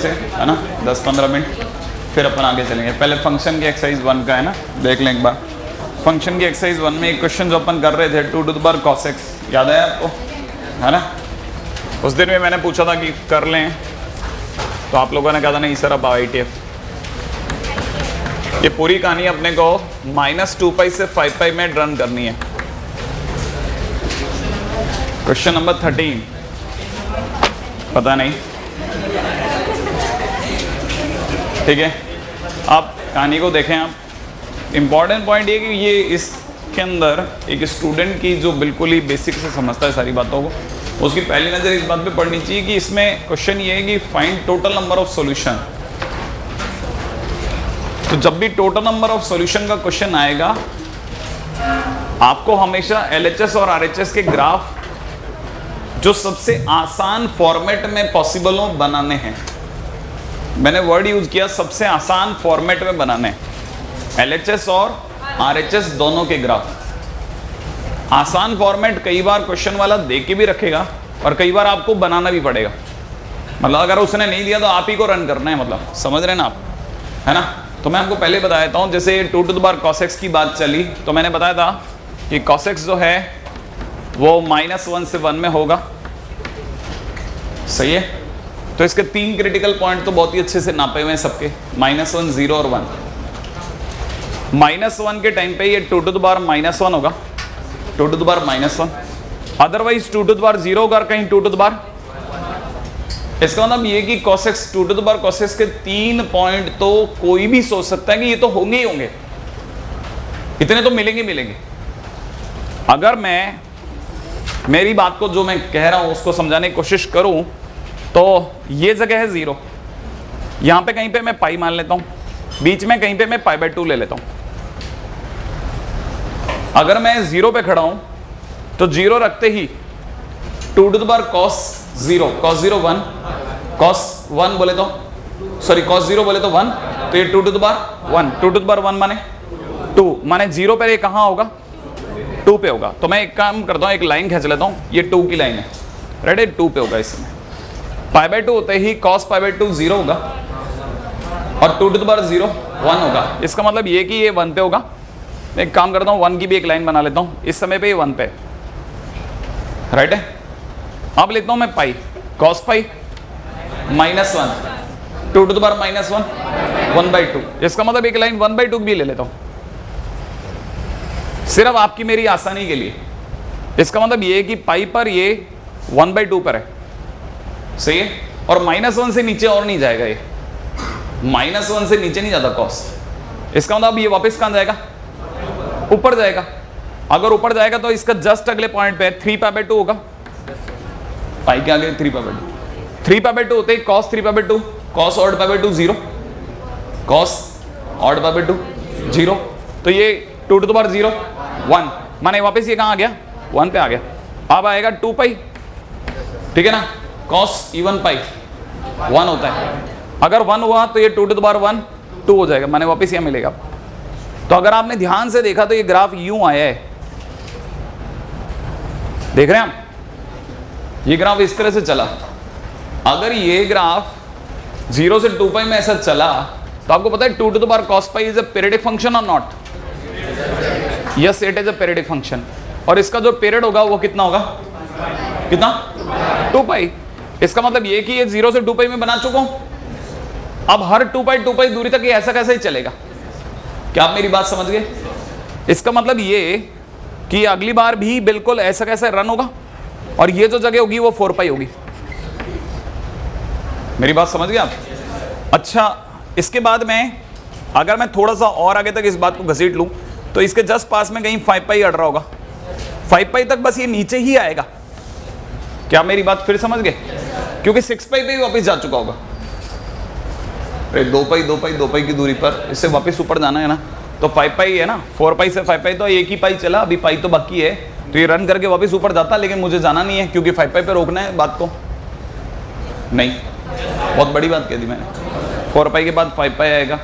से, है ना, 10-15 मिनट, फिर अपन आगे चलेंगे। पहले फंक्शन की एक्सरसाइज 1 का है ना, देख लें एक बार। फंक्शन की एक्सरसाइज 1 में एक क्वेश्चन जो अपन कर रहे थे 2 to the power cos x, याद है आपको, है ना? उस दिन में मैंने पूछा था कि कर लें, तो आप लोगों ने कहा था नहीं सर अब ITF। ये पूरी कहानी अपने को -2π से 5π में रन करनी है। क्वेश्चन नंबर 13, पता नहीं, ठीक है। आप कहानी को देखें। आप इम्पॉर्टेंट पॉइंट ये कि ये इसके अंदर एक स्टूडेंट की जो बिल्कुल ही बेसिक से समझता है सारी बातों को, उसकी पहली नज़र इस बात पे पड़नी चाहिए कि इसमें क्वेश्चन ये है कि find total number of solution. तो जब भी टोटल नंबर ऑफ सॉल्यूशन का क्वेश्चन आएगा, आपको हमेशा LHS और RHS के ग्राफ जो सबसे आसान फॉर्मेट में पॉसिबल हो बनाने हैं। मैंने वर्ड यूज किया सबसे आसान फॉर्मेट में बनाने, LHS और RHS दोनों के ग्राफ। आसान फॉर्मेट कई बार क्वेश्चन वाला दे के भी रखेगा और कई बार आपको बनाना भी पड़ेगा। मतलब अगर उसने नहीं दिया तो आप ही को रन करना है, मतलब समझ रहे हैं ना आप, है ना? तो मैं आपको पहले बताया देता हूँ, जैसे 2 to the power cos x की बात चली तो मैंने बताया था कि cos x जो है वो -1 से 1 में होगा, सही है। तो इसके 3 क्रिटिकल पॉइंट तो बहुत ही अच्छे से नापे हुए हैं सबके, -1, 0 और 1। -1 के टाइम पे ये 2 टू द पावर -1 होगा, 2 to the power -1। Otherwise 2 to the power 0 होगा, कहीं 2 टू द पावर। इसका मतलब ये कि cos x 2 to the power cos x के 3 पॉइंट तो कोई भी सोच सकता है कि ये तो होंगे ही होंगे, इतने तो मिलेंगे। अगर मैं मेरी बात को जो मैं कह रहा हूं उसको समझाने की कोशिश करूं तो ये जगह है 0, यहां पे कहीं पे मैं पाई मान लेता हूं, बीच में कहीं पे मैं π/2 ले लेता हूं। अगर मैं 0 पे खड़ा हूं तो 0 रखते ही 2 to the power cos 0 1, cos 1 बोले तो सॉरी cos 0 बोले तो 1, तो ये 2 to the power 1, 2 to the power 1 माने 2, माने 0 पे ये कहाँ होगा, 2 पे होगा। तो मैं एक काम करता हूँ, एक लाइन खींच लेता हूँ, ये 2 की लाइन है, रेडी, 2 पे होगा। इसमें π/2 होते ही cos π/2 0 होगा और 2 टू द पावर 0 1 होगा। इसका मतलब ये कि ये 1 पे होगा। मैं एक काम करता हूँ, 1 की भी एक लाइन बना लेता हूँ, इस समय पे ये 1 पे, राइट है। अब लिखता हूँ मैं pi, cos pi -1, 2 to the power -1 1/2। इसका मतलब एक लाइन 1/2 भी ले लेता हूँ सिर्फ आपकी मेरी आसानी के लिए। इसका मतलब ये कि पाई पर ये 1/2 पर है, सही है। और -1 से नीचे और नहीं जाएगा, ये -1 से नीचे नहीं जाता cos। इसका मतलब ये वापस कहाँ जाएगा, ऊपर जाएगा। अगर ऊपर जाएगा तो इसका जस्ट अगले पॉइंट पे 3π/2 होगा, पाई के आगे 3π/2 होते ही cos 3π/2, cos odd π/2 0, cos odd π/2 0, तो ये 2 टू द पावर 0 1, माने वापस ये कहाँ आ गया, 1 पे आ गया। अब आएगा 2π, ठीक है ना, cos even पाई 1 होता है। अगर 1 हुआ तो ये 2 टू द पावर 1 2 हो जाएगा, माने वापस यह मिलेगा। तो अगर आपने ध्यान से देखा तो ये ग्राफ यूं आया है, देख रहे हैं आप, ये ग्राफ इस तरह से चला। अगर ये ग्राफ 0 से 2π में ऐसा चला तो आपको पता है 2 to the power cos pi is a periodic function और not, yes it is a periodic function. और इसका जो पीरियड होगा वो कितना होगा, कितना, 2π। इसका मतलब ये कि ये 0 से 2π में बना चुका हूं। अब हर 2π दूरी तक ये ऐसा कैसे ही चलेगा, क्या आप मेरी बात समझ गए? इसका मतलब ये कि अगली बार भी बिल्कुल ऐसा कैसे रन होगा और ये जो जगह होगी वो 4π होगी। मेरी बात समझ गए आप? अच्छा, इसके बाद में अगर मैं थोड़ा सा और आगे तक इस बात को घसीट लूं तो इसके जस्ट पास में कहीं 5π अड़ रहा होगा, 5π तक बस ये नीचे ही आएगा। क्या मेरी बात फिर समझ गए? क्योंकि 6π पे ही वापस जा चुका होगा। 2π की दूरी पर इससे वापस ऊपर जाना है ना, तो 5π है ना, 4π से 5π तो एक ही पाई चला, अभी पाई तो बाकी है, तो ये रन करके वापस ऊपर जाता, लेकिन मुझे जाना नहीं है क्योंकि 5π पे रोकना है बात को। नहीं, बहुत बड़ी बात कह दी मैंने, 4π के बाद 5π आएगा,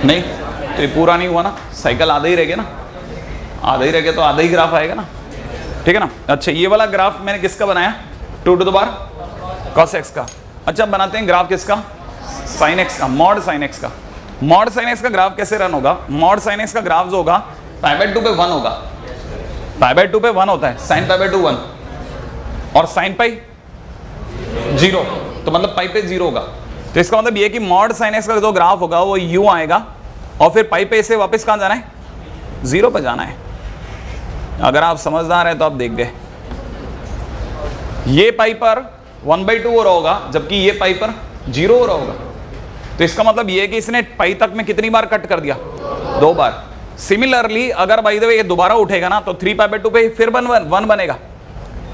नहीं तो ये पूरा नहीं हुआ ना, साइकिल आधा ही रह गया ना, आधा ही रह गया तो आधा ही ग्राफ आएगा ना, ठीक है ना। अच्छा, ये वाला ग्राफ मैंने किसका बनाया, 2 to the power cos x का। अच्छा बनाते हैं ग्राफ किसका, sin x का, मॉड sin x का। मॉड sin x का ग्राफ कैसे रन होगा, मॉड sin x का ग्राफ जो होगा π/2 पे 1 होगा, π/2 पे 1 होता है, sin π/2 1 और sin π 0, तो मतलब पाई पे 0 होगा। तो इसका मतलब ये कि मॉड sin x का जो ग्राफ होगा वो यूं आएगा और फिर पाई पे से वापस कहाँ जाना है, 0 पे जाना है। अगर आप समझदार हैं तो आप देख गए, ये पाई पर 1/2 हो रहा होगा जबकि ये पाई पर 0 हो रहा होगा। तो इसका मतलब ये कि इसने पाई तक में कितनी बार कट कर दिया, 2 बार। सिमिलरली अगर बाय द वे ये दोबारा उठेगा ना तो 3π/2 पे फिर 1 बनेगा,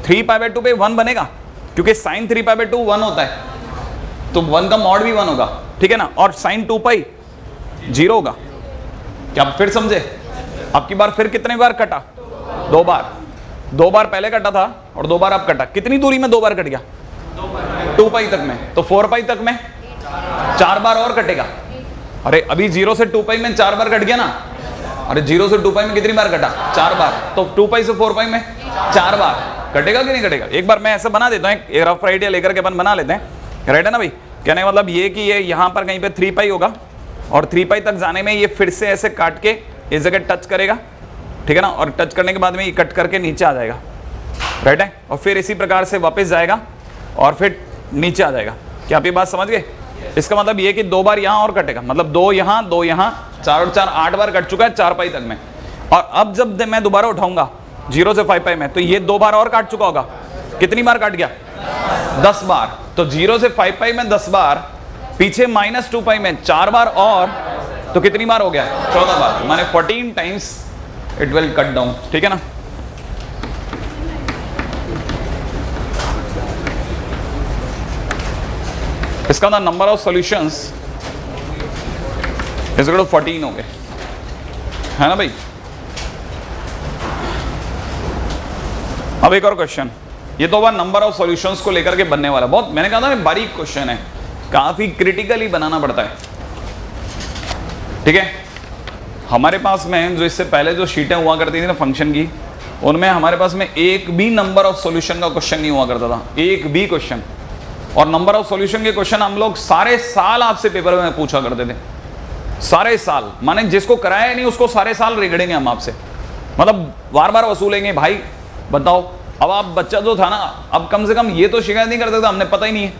3π/2 पे 1 बनेगा क्योंकि sin 3π/2 1 होता है, तो 1 का मॉड भी 1 होगा, ठीक है ना, और sin 2π 0 होगा। क्या आप फिर समझे, आपकी बार फिर कितने बार कटा, 2 बार, 2 बार पहले कटा था और 2 बार अब कटा। कितनी दूरी में 2 बार कट गया, 2π तक में, तो 4π तक में 4 बार और कटेगा। अरे अभी 0 से 2π में 4 बार कट गया ना, अरे 0 से 2π में कितनी बार कटा, 4 बार, तो 2π से 4π में 4 बार कटेगा कि नहीं कटेगा। एक बार मैं ऐसा बना देता हूँ, एक रफ आइडिया लेकर के अपन बना लेते हैं, राइट है ना भाई। कहने का मतलब ये कि ये यहाँ पर कहीं पे 3π होगा और 3π तक जाने में ये फिर से ऐसे काट के इस जगह टच करेगा, ठीक है ना, और टच करने के बाद में ये कट करके नीचे आ जाएगा, राइट है, और फिर इसी प्रकार से वापस जाएगा और फिर नीचे आ जाएगा। क्या आप ये बात समझ गए। इसका मतलब ये कि 2 बार यहाँ और कटेगा, मतलब 2 यहाँ 2 यहाँ, 4 और 4 8 बार कट चुका है 4π तक में। और अब जब मैं दोबारा उठाऊंगा 0 से 5π में, तो ये 2 बार और काट चुका होगा। कितनी बार काट गया, 10 बार। तो 0 से 5π में 10 बार, पीछे -2π में 4 बार और, तो कितनी बार हो गया, 14 बार, माने 14 times it will cut down, ठीक है ना। इसका ना number of solutions is equal to 14 हो गए, है ना भाई। अब एक और क्वेश्चन, ये तो बार नंबर ऑफ सॉल्यूशंस को लेकर के बनने वाला, बहुत मैंने कहा था ना बारीक क्वेश्चन है, काफी क्रिटिकली बनाना पड़ता है, ठीक है। हमारे पास में जो इससे पहले जो शीटें हुआ करती थी ना फंक्शन की, उनमें हमारे पास में एक भी नंबर ऑफ सॉल्यूशन का क्वेश्चन नहीं हुआ करता था, एक भी क्वेश्चन। और नंबर ऑफ सॉल्यूशन के क्वेश्चन हम लोग सारे साल आपसे पेपर में पूछा करते थे, सारे साल, माने जिसको कराया नहीं उसको सारे साल रिगड़ेंगे हम आपसे, मतलब बार बार वसूलेंगे। भाई बताओ, अब आप बच्चा जो था ना, अब कम से कम ये तो शिकायत नहीं कर सकता हमने पता ही नहीं है,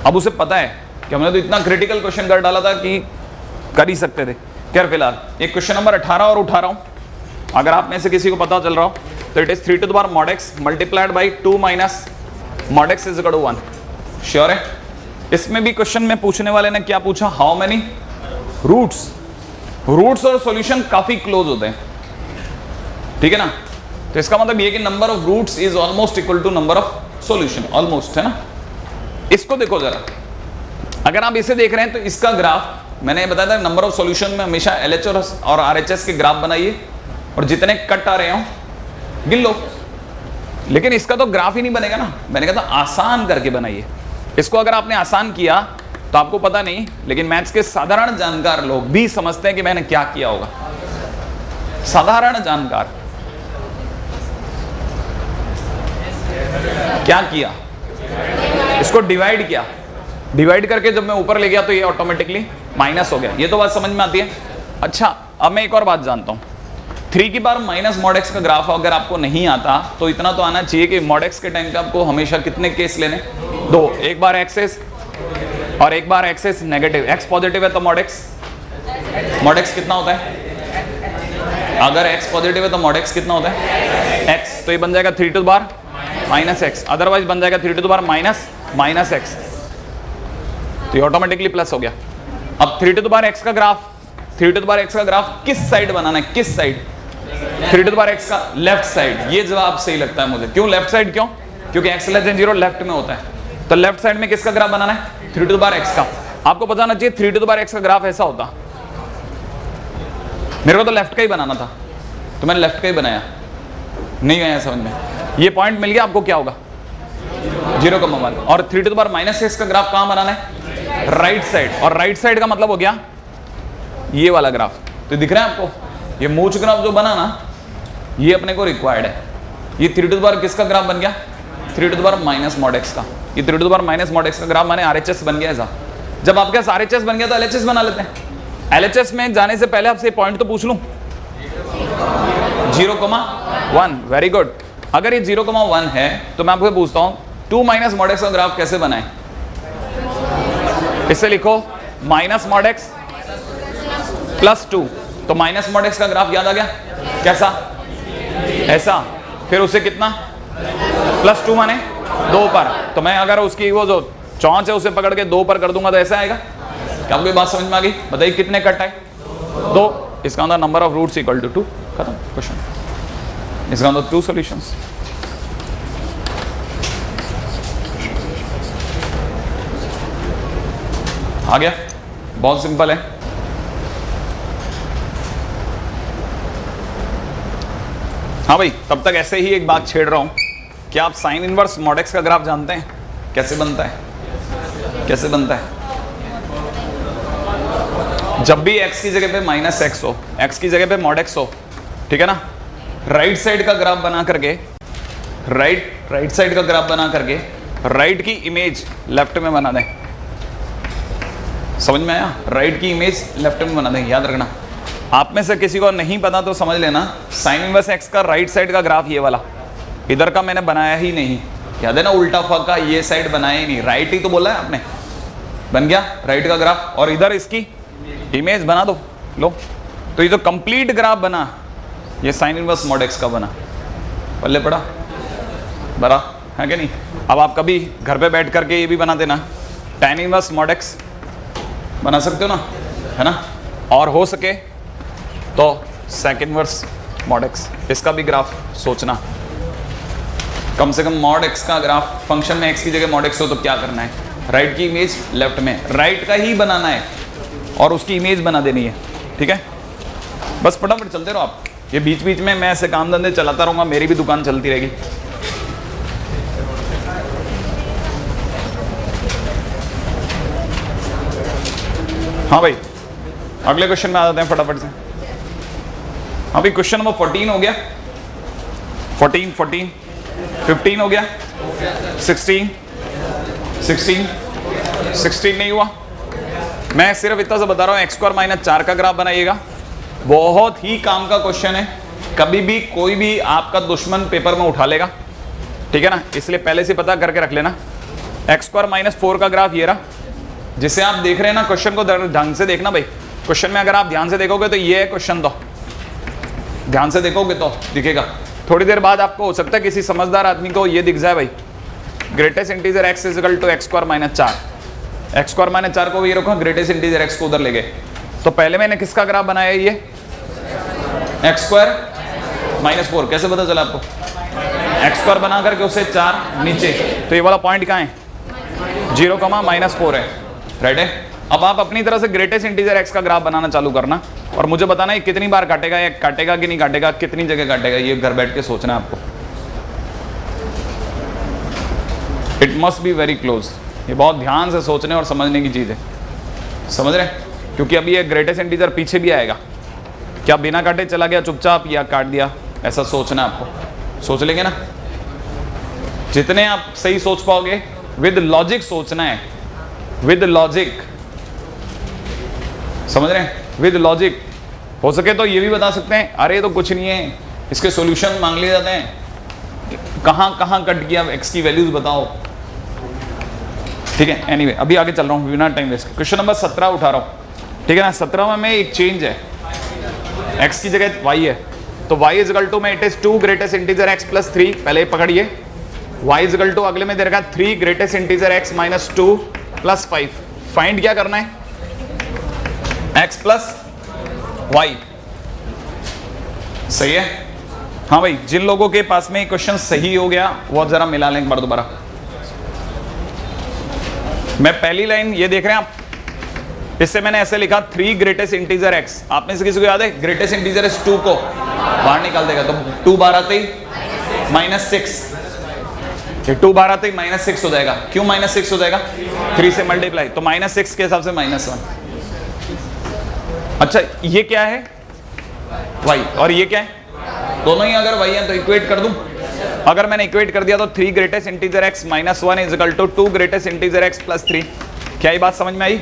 अब उसे पता है कि हमने तो इतना क्रिटिकल क्वेश्चन कर डाला था कि कर ही सकते थे। खैर फिलहाल एक क्वेश्चन नंबर 18 और उठा रहा हूं, अगर आप में से किसी को पता चल रहा हो तो it is 3 to the power mod x multiplied by 2 minus mod x is equal to 1। Sure है। इसमें भी क्वेश्चन में पूछने वाले ने क्या पूछा, हाउ मेनी रूट्स। रूट्स और सॉल्यूशन काफी क्लोज होते हैं, ठीक है ना। तो इसका मतलब ये कि number of roots is almost equal to number of solution, almost, है ना। इसको देखो जरा, अगर आप इसे देख रहे हैं तो इसका ग्राफ मैंने बताया था, नंबर ऑफ सॉल्यूशन में हमेशा LHS और RHS के ग्राफ बनाइए और जितने कट आ रहे हो गिन लो, लेकिन इसका तो ग्राफ ही नहीं बनेगा ना। मैंने कहा था आसान करके बनाइए इसको। अगर आपने आसान किया तो आपको पता नहीं, लेकिन मैथ्स के साधारण जानकार लोग भी समझते हैं कि मैंने क्या किया होगा। साधारण जानकार क्या किया, इसको डिवाइड किया, डिवाइड करके जब मैं ऊपर ले गया तो ये ऑटोमेटिकली माइनस हो गया। ये तो बात समझ में आती है। अच्छा अब मैं एक और बात जानता हूं, 3 की पावर माइनस mod x का ग्राफ अगर आपको नहीं आता तो इतना तो आना चाहिए कि mod x के टाइम पे आपको हमेशा कितने केस लेने, 2, एक बार एक्सेस और एक बार एक्सेस नेगेटिव। x पॉजिटिव है तो mod x कितना होता है, अगर x पॉजिटिव है तो mod x कितना होता है x, तो ये बन जाएगा 3 to the power minus x, otherwise बन जाएगा 3 to the power minus x, तो ये ऑटोमेटिकली प्लस हो गया। अब 3 to the power x का graph, 3 to the power x का ग्राफ किस साइड बनाना है, किस side, 3 to the power x का लेफ्ट साइड। ये जवाब सही लगता है मुझे। क्यों लेफ्ट साइड, क्यों, क्योंकि x लेस देन 0 लेफ्ट में होता है, तो लेफ्ट साइड में किसका ग्राफ बनाना है, 3 to the power x का। आपको पता होना चाहिए 3 to the power x का ग्राफ ऐसा होता, मेरे को तो लेफ्ट का ही बनाना था तो मैंने लेफ्ट का ही बनाया, नहीं आया समझ में। ये पॉइंट मिल गया आपको, क्या होगा 0,1। और 3 to the power minus x का ग्राफ कहां बनाना है, राइट साइड, और राइट साइड का मतलब हो गया ये वाला ग्राफ। तो दिख रहा है आपको, ये मूच ग्राफ जो बना ना ये अपने को रिक्वायर्ड है। ये 3 to the power किसका ग्राफ बन गया, 3 to the power minus mod x का। ये 3 to the power minus mod x का ग्राफ माने आरएचएस बन गया ऐसा। जब आपके पास आरएचएस बन गया तो एलएचएस बना लेते हैं। एलएचएस में जाने से पहले आपसे पॉइंट तो पूछ लूं, 0,1, वेरी गुड। अगर ये 0,1 है तो मैं आपको पूछता हूं 2 माइनस मॉड एक्स का ग्राफ कैसे बनाए? इसे लिखो माइनस मॉड एक्स प्लस 2, तो माइनस मॉड एक्स का ग्राफ याद आ गया कैसा? ऐसा, फिर उसे कितना प्लस 2 माने 2 पर, तो मैं अगर उसकी वो जो चौंच है उसे पकड़ के 2 पर कर दूंगा तो ऐसा आएगा। क्या आपको ये बात समझ में आ गई? बताइए कितने कट आए? 2। इसका मतलब number of roots equal to 2। खत्म क्वेश्चन। इसका मतलब 2 सॉल्यूशंस। आ गया, बहुत सिंपल है। हाँ भाई, तब तक ऐसे ही एक बात छेड़ रहा हूं कि आप साइन इनवर्स मॉड एक्स का ग्राफ जानते हैं कैसे बनता है? कैसे बनता है? जब भी x की जगह पे माइनस एक्स हो, x की जगह पे मॉड एक्स हो, ठीक है ना, राइट साइड का ग्राफ बना करके, राइट साइड का ग्राफ बना करके राइट की इमेज लेफ्ट में बना दें। समझ में आया? राइट की इमेज लेफ्ट में बना दें। याद रखना, आप में से किसी को नहीं पता तो समझ लेना, साइन इनवर्स एक्स का राइट साइड का ग्राफ ये वाला, इधर का मैंने बनाया ही नहीं। याद है ना, उल्टा फका ये साइड बनाया ही नहीं, राइट ही तो बोला है आपने। बन गया राइट का ग्राफ, और इधर इसकी इमेज बना दो। लो, तो ये जो कंप्लीट ग्राफ बना ये साइन इनवर्स मॉड एक्स का बना। पल्ले पड़ा बड़ा है कि नहीं? अब आप कभी घर पे बैठ करके ये भी बना देना, tan इनवर्स मॉड एक्स बना सकते हो ना, है ना? और हो सके तो sec इनवर्स मॉड एक्स, इसका भी ग्राफ सोचना। कम से कम मॉड एक्स का ग्राफ, फंक्शन में x की जगह मॉड एक्स हो तो क्या करना है? राइट की इमेज लेफ्ट में, राइट का ही बनाना है और उसकी इमेज बना देनी है। ठीक है, बस फटाफट चलते रहो आप। ये बीच बीच में मैं ऐसे काम धंधे चलाता रहूंगा, मेरी भी दुकान चलती रहेगी। हाँ भाई, अगले क्वेश्चन में आ जाते हैं फटाफट से। हाँ भाई, क्वेश्चन नंबर 14 हो गया, 14 15 हो गया, 16 नहीं हुआ। मैं सिर्फ इतना सा बता रहा हूँ, x² - 4 का ग्राफ बनाइएगा। बहुत ही काम का क्वेश्चन है, कभी भी कोई भी आपका दुश्मन पेपर में उठा लेगा, ठीक है ना, इसलिए पहले से पता करके रख लेना। x² - 4 का ग्राफ ये रहा, जिसे आप देख रहे हैं ना। क्वेश्चन को ढंग से देखना भाई, क्वेश्चन में अगर आप ध्यान से देखोगे तो ये है क्वेश्चन, तो ध्यान से देखोगे तो दिखेगा। थोड़ी देर बाद आपको हो सकता है किसी समझदार आदमी को ये दिख जाए भाई, greatest integer x = x² - 4। x² - 4 को भी रखो, ग्रेटेस्ट इंटीजर x को उधर ले गए। तो पहले मैंने किसका ग्राफ बनाया? ये x² - 4। कैसे पता चला आपको? x² बना करके उसे 4 नीचे, तो ये वाला पॉइंट कहाँ है? 0,-4 है, राइट है। अब आप अपनी तरह से ग्रेटेस्ट इंटीजर x का ग्राफ बनाना चालू करना और मुझे बताना है कितनी बार काटेगा, या काटेगा कि नहीं काटेगा, कितनी जगह काटेगा, ये घर बैठ के सोचना है आपको। It must be very close, ये बहुत ध्यान से सोचने और समझने की चीज़ है, समझ रहे हैं? क्योंकि अभी ये ग्रेटेस्ट इंटीजर पीछे भी आएगा। क्या बिना काटे चला गया चुपचाप, या काट दिया, ऐसा सोचना है आपको। सोच लेंगे ना, जितने आप सही सोच पाओगे, विद लॉजिक सोचना है, विद लॉजिक, समझ रहे हैं? With logic. हो सके तो ये भी बता सकते हैं, अरे तो कुछ नहीं है, इसके सॉल्यूशन मांग लिए जाते हैं, कहाँ कहाँ कट गया, x की वैल्यूज बताओ, ठीक है। एनीवे, अभी आगे चल रहा हूँ बिना टाइम वेस्ट। क्वेश्चन नंबर 17 उठा रहा हूँ, ठीक है ना। 17 में एक चेंज है, x की जगह y है, तो y = में it is 2 greatest integer x + 3। पहले पकड़िए, y = अगले में दे रखा 3 ग्रेटेस्ट इंटीजर x - 2 + 5। फाइंड क्या करना है? x + y, सही है। हाँ भाई, जिन लोगों के पास में क्वेश्चन सही हो गया वो जरा मिला लें एक बार दोबारा। मैं पहली लाइन ये देख रहे हैं आप, इससे मैंने ऐसे लिखा 3 ग्रेटेस्ट इंटीजर x। आप में से किसी को याद है ग्रेटेस्ट इंटीजर इस 2 को बाहर निकाल देगा, तो 2 बार आते ही -6, ये 2 बार आते ही -6 हो जाएगा। क्यों -6 हो जाएगा? 3 से मल्टीप्लाई, तो -6 के हिसाब से -1। अच्छा, ये क्या है? y, और ये क्या है? दोनों ही अगर y है तो इक्वेट कर दूं, अगर मैंने इक्वेट कर दिया तो 3 greatest integer x minus 1 is equal to 2 greatest integer x plus 3। क्या ये बात समझ में आई?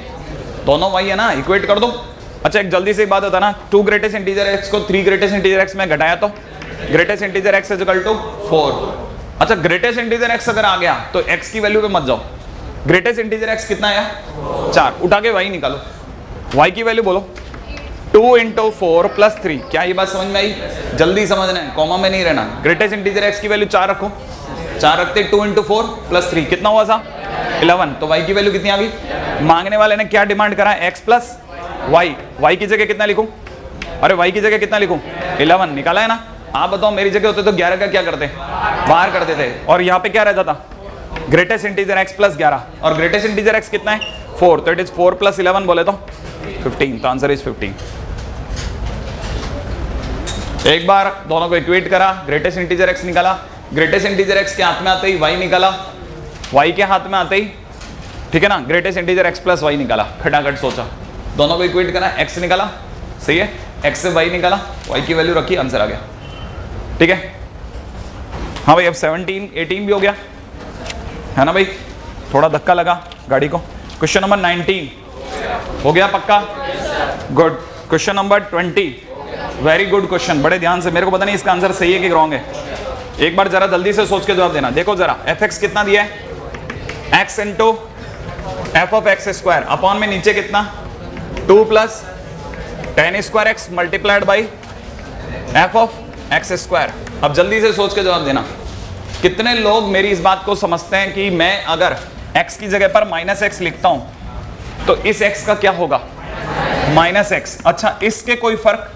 दोनों वही है ना, इक्वेट कर दो। अच्छा एक जल्दी से एक बात होता ना, 2 ग्रेटेस्ट इंटीजर x को 3 ग्रेटेस्ट इंटीजर x में घटाया तो greatest integer x is equal to 4। अच्छा ग्रेटेस्ट इंटीजर x अगर आ गया तो x की वैल्यू पे मत जाओ। ग्रेटेस्ट इंटीजर x कितना आया? 4। उठा के y निकालो, y की वैल्यू बोलो 2 इंटू 4 प्लस 3। क्या ये बात समझ में आई? जल्दी समझना है, कॉमा में नहीं रहना। ग्रेटेस्ट इंटीजर x की वैल्यू 4 रखो, 4 रखते 2 इंटू 4 प्लस 3 कितना हुआ था? 11। तो y की वैल्यू कितनी आ गई? मांगने वाले ने क्या डिमांड करा? x plus y। y की जगह कितना लिखूं? अरे y की जगह कितना लिखूं? 11 निकाला है ना। आप बताओ मेरी जगह होते तो 11 का क्या करते? बाहर करते थे। और यहाँ पे क्या रहता था? Greatest integer x plus 11। और ग्रेटेस्ट इंटीजर x कितना है? 4। तो इट इज 4 प्लस 11 बोले तो 15। तो आंसर इज 15। एक बार दोनों को इक्वेट करा, ग्रेटेस्ट इंटीजर x निकाला, ग्रेटेस्ट इंटीजर x के हाथ में आते ही y निकाला, y के हाथ में आते ही ठीक है ना greatest integer x plus y निकाला। खटाखट सोचा, दोनों को इक्वेट करा, x निकाला, सही है, x से y निकाला, y की वैल्यू रखी, आंसर आ गया। ठीक है हाँ भाई, अब 17 18 भी हो गया है ना भाई, थोड़ा धक्का लगा गाड़ी को। क्वेश्चन नंबर 19 हो गया पक्का? Good. Question number 20 very good question, बड़े ध्यान से, मेरे को पता नहीं इसका आंसर सही है कि रॉन्ग है, एक बार जरा जल्दी से सोच के जवाब देना। देखो जरा fx कितना दिया है? x into F of x square upon में नीचे कितना? 2 plus ten square x multiplied by F of x square. अब जल्दी से सोच के जवाब देना। कितने लोग मेरी इस बात को समझते हैं कि मैं अगर x की जगह पर माइनस एक्स लिखता हूं तो इस x का क्या होगा? Minus x. अच्छा इसके कोई फर्क?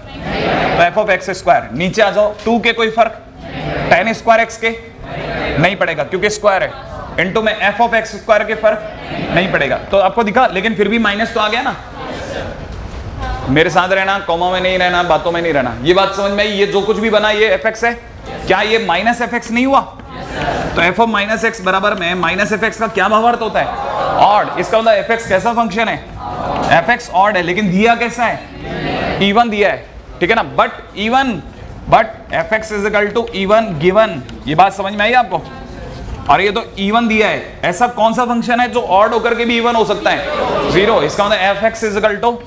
तो एफ ऑफ एक्स स्क्वायर। नीचे आ जाओ, 2 के कोई फर्क? टेन स्क्वायर एक्स के नहीं पड़ेगा क्योंकि स्क्वायर है, इनटू में एफ ऑफ एक्स स्क्वायर के फर्क नहीं पड़ेगा। तो आपको दिखा, लेकिन फिर भी माइनस तो आ गया ना। मेरे साथ रहना, कॉमा में नहीं रहना, बातों में नहीं रहना। ये बात समझ में आई? ये जो कुछ भी बना ये एफ एक्स है, क्या ये माइनस एफ एक्स नहीं हुआ? तो एफ ऑफ माइनस एक्स बराबर में माइनस एफ एक्स का क्या भावार्थ होता है? ऑड। इसका मतलब एफ एक्स कैसा फंक्शन है? एफ एक्स ऑड है, लेकिन दिया कैसा है? इवन दिया है, ठीक है ना। But even, but f x is equal to even given. ये बात समझ में आई आपको? और ये तो इवन दिया है, ऐसा कौन सा फंक्शन है जो ऑड होकर के भी इवन हो सकता है? 0। इसका मतलब f x is equal to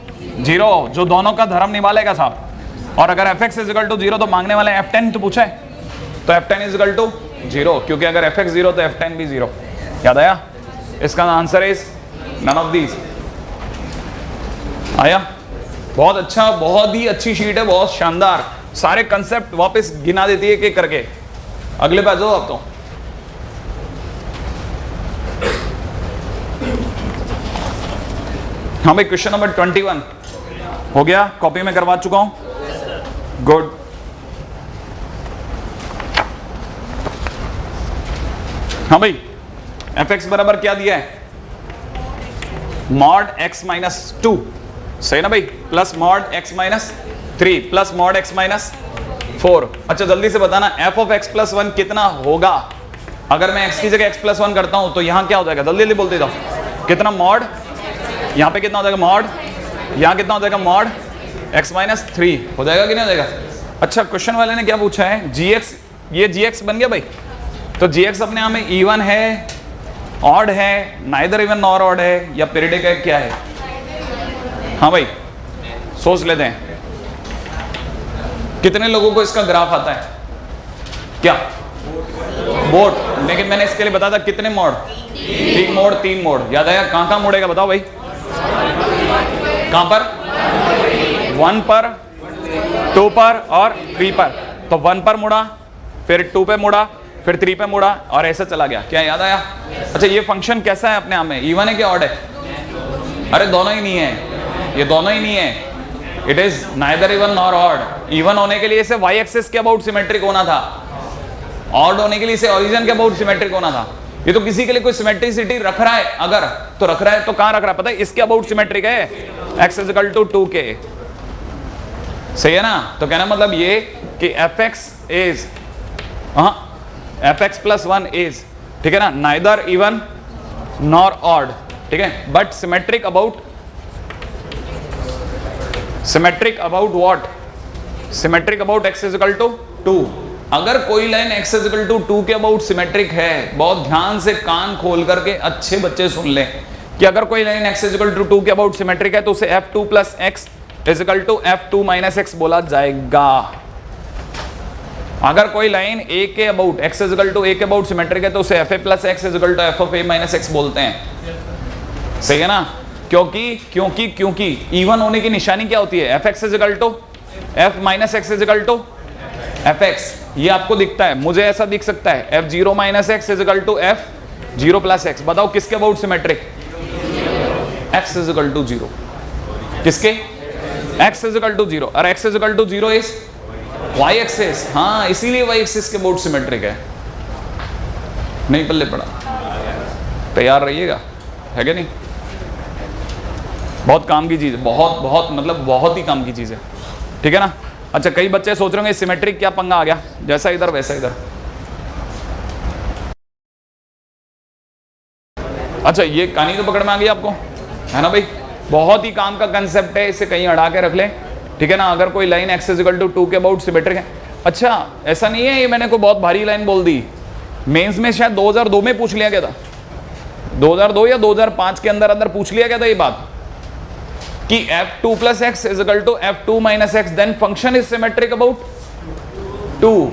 0, जो दोनों का धर्म निभालेगा साहब। और अगर f x is equal to 0 तो मांगने वाले f10 तो पूछा है, तो f10 इज इक्वल टू 0, क्योंकि अगर f x 0 तो f10 भी 0। याद आया? इसका answer is none of these. आया? बहुत अच्छा, बहुत ही अच्छी शीट है, बहुत शानदार, सारे कंसेप्ट वापस गिना देती है कि करके। अगले पे आ जाओ आप। तो हाँ भाई, क्वेश्चन नंबर 21 हो गया, कॉपी में करवा चुका हूं। गुड। हाँ भाई, एफ एक्स बराबर क्या दिया है? मॉड एक्स माइनस 2, सही ना भाई, plus mod x minus 3 plus mod x minus 4। अच्छा जल्दी से बताना एफ ऑफ एक्स प्लस 1 कितना होगा? अगर मैं x की जगह x प्लस 1 करता हूं तो यहां क्या हो जाएगा? जल्दी जल्दी बोलते जाओ। कितना मॉड? यहां पे कितना हो जाएगा? मॉड। यहां कितना हो जाएगा? मॉड x माइनस 3 हो जाएगा कि नहीं हो जाएगा? अच्छा क्वेश्चन वाले ने क्या पूछा है? gx, ये gx बन गया भाई। तो gx अपने आप में इवन है, ऑड है, नाइदर इवन नॉर ऑड है, या पीरियडिक है, क्या है? हाँ भाई सोच लेते हैं। कितने लोगों को इसका ग्राफ आता है? क्या? बोर्ड। लेकिन मैंने इसके लिए बताया था कितने मोड? 3 mode, 3 mode. याद आया? कहां कहां मोड़ेगा बताओ भाई? कहां पर? 1 पर, 2 पर और 3 पर। तो 1 पर मुड़ा, फिर 2 पे मुड़ा, फिर 3 पे मुड़ा, और ऐसे चला गया। क्या याद आया? अच्छा ये फंक्शन कैसा है अपने आप में? इवन है कि ऑड है? अरे दोनों ही नहीं है, ये दोनों ही नहीं है। It is neither even nor odd. Even होने के लिए इसे वाई एक्सिस के अबाउट सिमेट्रिक होना था, ऑड होने के लिए इसे ओरिजिन के अबाउट सिमेट्रिक होना था। ये तो किसी के लिए कोई सिमेट्रिसिटी रख रहा है, अगर तो रख रहा है तो कहां रख रहा है पता है? इसके अबाउट सिमेट्रिक है, x is equal to 2k। सही है ना? तो कहना मतलब ये कि fx is fx plus 1 is, ठीक है ना, नाइदर इवन नॉर ऑड, ठीक है, but symmetric about what? Symmetric about x is equal to 2। अगर कोई लाइन x इक्वल टू 2 के अबाउट सिमेट्रिक है, बहुत ध्यान से कान खोल करके अच्छे बच्चे सुन लें कि अगर कोई लाइन x इक्वल टू 2 के अबाउट सिमेट्रिक है तो उसे f2 plus x equal to f2 minus x बोला जाएगा। अगर कोई लाइन a के about x equal to a के अबाउट सिमेट्रिक है तो उसे fa plus x equal to f of a minus x बोलते हैं। सही है ना? क्योंकि इवन होने की निशानी क्या होती है? fx equal to f minus x equal to fx। ये आपको दिखता है, मुझे ऐसा दिख सकता है f0 minus x equal to f0 plus x. बताओ किसके about symmetric? x equal to 0। किसके? x equal to 0। और x equal to 0 is y axis. हाँ, इसीलिए y एक्सिस के अबाउट सिमेट्रिक है। नहीं पल्ले पड़ा? तैयार रहिएगा, है क्या नहीं? बहुत काम की चीज है, बहुत मतलब बहुत ही काम की चीज है, ठीक है ना? अच्छा, कई बच्चे सोच रहे होंगे सिमेट्रिक क्या पंगा आ गया, जैसा इधर वैसा इधर। अच्छा, ये कहानी तो पकड़ में आ गई आपको, है ना भाई? बहुत ही काम का कंसेप्ट है, इसे कहीं अड़ा के रख लें, ठीक है ना? अगर कोई लाइन x इक्वल टू 2 के अबाउट सिमेट्रिक है। अच्छा, ऐसा नहीं है ये मैंने कोई बहुत भारी लाइन बोल दी, मेंस में शायद 2002 में पूछ लिया गया था, 2002 या 2005 के अंदर पूछ लिया गया था ये बात कि f2 plus x is equal to f2 minus x, then function is symmetric about 2।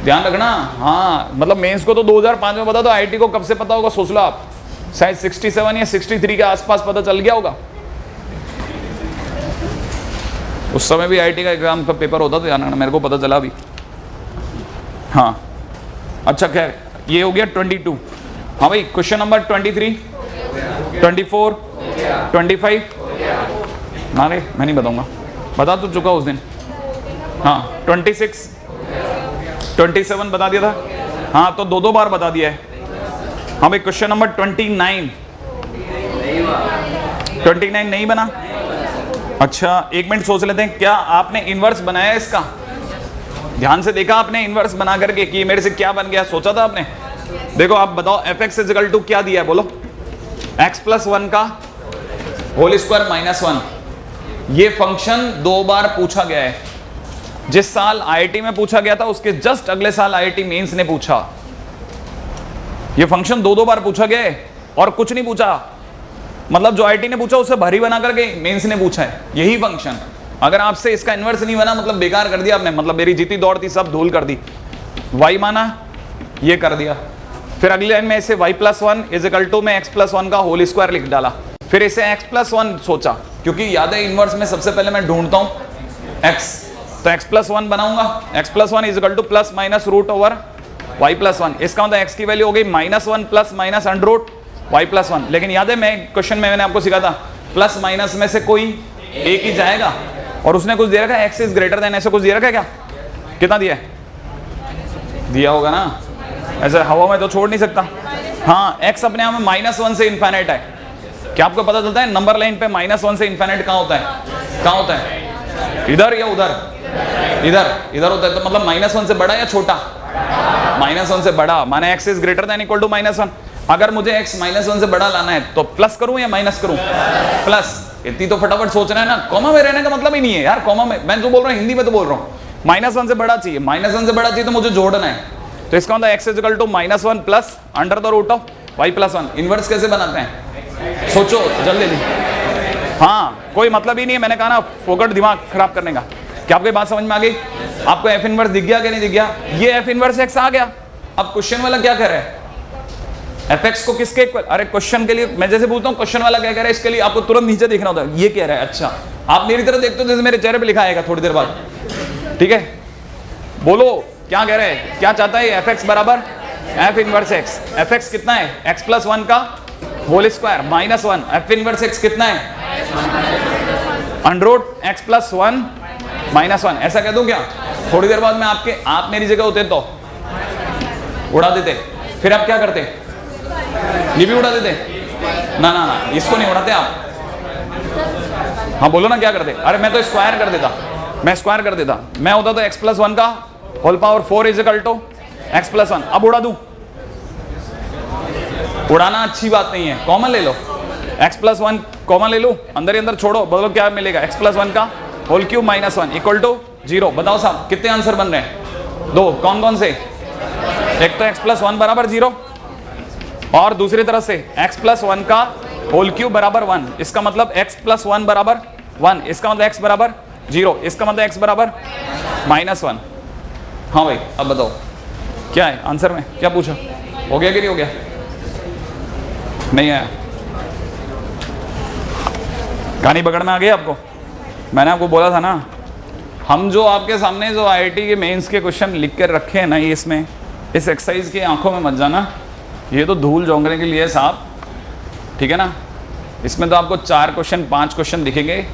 ध्यान रखना। हाँ, मतलब मेंस को तो 2005 में पता, तो आईटी को कब से पता होगा सोच लो आप, शायद 67 या 63 के आसपास पता चल गया होगा। उस समय भी आईटी का एग्जाम का पेपर होता था, ध्यान रखना, मेरे को पता चला अभी। हाँ, अच्छा खैर, ये हो गया 22। हाँ भाई, क्वेश्चन नंबर 23, 24, 25। अरे मैं नहीं बताऊंगा, बता तो चुका उस दिन। हाँ, 26, 27 बता दिया था। हाँ, तो दो बार बता दिया है। हाँ भाई, क्वेश्चन नंबर 29 नहीं बना? अच्छा, एक मिनट सोच लेते हैं, क्या आपने इनवर्स बनाया इसका? ध्यान से देखा आपने इनवर्स बना करके कि मेरे से क्या बन गया? सोचा था आपने? देखो आप बताओ, fx इक्वल टू क्या दिया है बोलो? x प्लस 1 का होल स्क्वायर माइनस 1। ये फंक्शन 2 बार पूछा गया है। जिस साल आईआईटी में पूछा गया था उसके जस्ट अगले साल आईआईटी मेंस ने पूछा। ये फंक्शन 2 बार पूछा गया है और कुछ नहीं पूछा, मतलब जो आईआईटी ने पूछा उससे भारी बना करके मेंस ने पूछा है यही फंक्शन। अगर आपसे इसका इनवर्स नहीं बना मतलब बेकार कर दिया आपने, मतलब मेरी जीती दौड़ थी सब धूल कर दी। y माना, ये कर दिया। फिर अगली लाइन में इसे y plus 1 is equal to में x प्लस 1 का होल स्क्वायर लिख डाला। फिर इसे x प्लस 1 सोचा, क्योंकि याद है इनवर्स में सबसे पहले मैं ढूंढता हूं x, तो x प्लस 1 बनाऊंगा। x plus 1 is equal to plus minus root over y plus 1। इसका मतलब x की वैल्यू हो गई -1 plus minus under root y plus 1। लेकिन याद है मैं क्वेश्चन में मैंने आपको सिखाया था प्लस माइनस में से कोई एक ही जाएगा, और उसने कुछ दे रखा है x इज ग्रेटर देन, ऐसे कुछ दे रखा है क्या? कितना दिया है? दिया होगा ना, ऐसे हवा में तो छोड़ नहीं सकता। हाँ, x अपने आप में -1 से इन्फिनिट है। क्या आपको पता चलता है नंबर लाइन पे -1 से इन्फिनिट कहाँ होता है? कहाँ होता है? इधर या उधर? इधर होता है। तो मतलब -1 से बड़ा या छोटा? -1 से बड़ा, माने x is greater than equal to -1। अगर मुझे x -1 से बड़ा लाना है तो प्लस करूं या माइनस करूं? प्लस। इतनी तो फटाफट सोचना है ना, कॉमा में रहने का मतलब ही नहीं है यार। कॉमा में मैं जो बोल रहा हूँ हिंदी में तो बोल रहा हूँ, -1 से बड़ा चाहिए, -1 से बड़ा चाहिए तो मुझे जोड़ना है। तो इसका मतलब x is equal to -1 plus under the root of y plus 1। Inverse कैसे बनाते हैं? सोचो जल्दी। हाँ, कोई मतलब ही नहीं है, मैंने कहा ना फोकट दिमाग खराब करने का। क्या आपको बात समझ में आ गई? आपको f इनवर्स दिख गया कि नहीं दिख गया? ये f इनवर्स x आ गया। अब क्वेश्चन वाला क्या कह रहा है? fx को किसके इक्वल? अरे क्वेश्चन के लिए मैं जैसे पूछता हूँ क्वेश्चन वाला क्या कह रहा है, इसके लिए आपको तुरंत नीचे देखना होता है। ये कह रहा है, अच्छा आप मेरी तरह देखते हो जैसे मेरे चेहरे पे लिखा आएगा थोड़ी देर बाद, ठीक है? बोलो क्या कह रहे हैं, क्या चाहता है? fx बराबर f इनवर्स x। fx कितना है? x प्लस 1 का whole square -1। f inverse x कितना है? Under root x plus 1 -1। ऐसा कह दूं क्या? थोड़ी देर बाद में आप मेरी जगह होते तो उड़ा देते। फिर आप क्या करते? ये भी उड़ा देते? ना, इसको नहीं उड़ाते आप। हाँ बोलो ना क्या करते? अरे मैं तो स्क्वायर कर देता, मैं स्क्वायर कर देता। मैं होता तो x प्लस 1 का whole power 4 is equal to x plus 1। अब उड़ा दूं? उड़ाना अच्छी बात नहीं है, कॉमन ले लो। x प्लस 1 कॉमन ले लो, अंदर ही अंदर छोड़ो, बोलो क्या मिलेगा? x प्लस 1 का होल क्यूब -1 इक्वल टू 0। बताओ साहब कितने आंसर बन रहे हैं? दो, कौन कौन से? एक तो x प्लस 1 बराबर 0 और दूसरी तरफ से x प्लस 1 का होल क्यूब बराबर 1। इसका मतलब x प्लस 1 बराबर 1, इसका मतलब x बराबर 0, इसका मतलब x बराबर -1। हाँ भाई, अब बताओ क्या है आंसर में, क्या पूछा? हो गया कि नहीं हो गया? नहीं आया? कहानी पकड़ में आ गई आपको? मैंने आपको बोला था ना, हम जो आपके सामने जो आईआईटी के मेंस के क्वेश्चन लिख कर रखे हैं ना, ये इसमें इस एक्सरसाइज की आंखों में मत जाना, ये तो धूल झोंकने के लिए साहब, ठीक है ना। इसमें तो आपको 4 क्वेश्चन 5 क्वेश्चन दिखेंगे,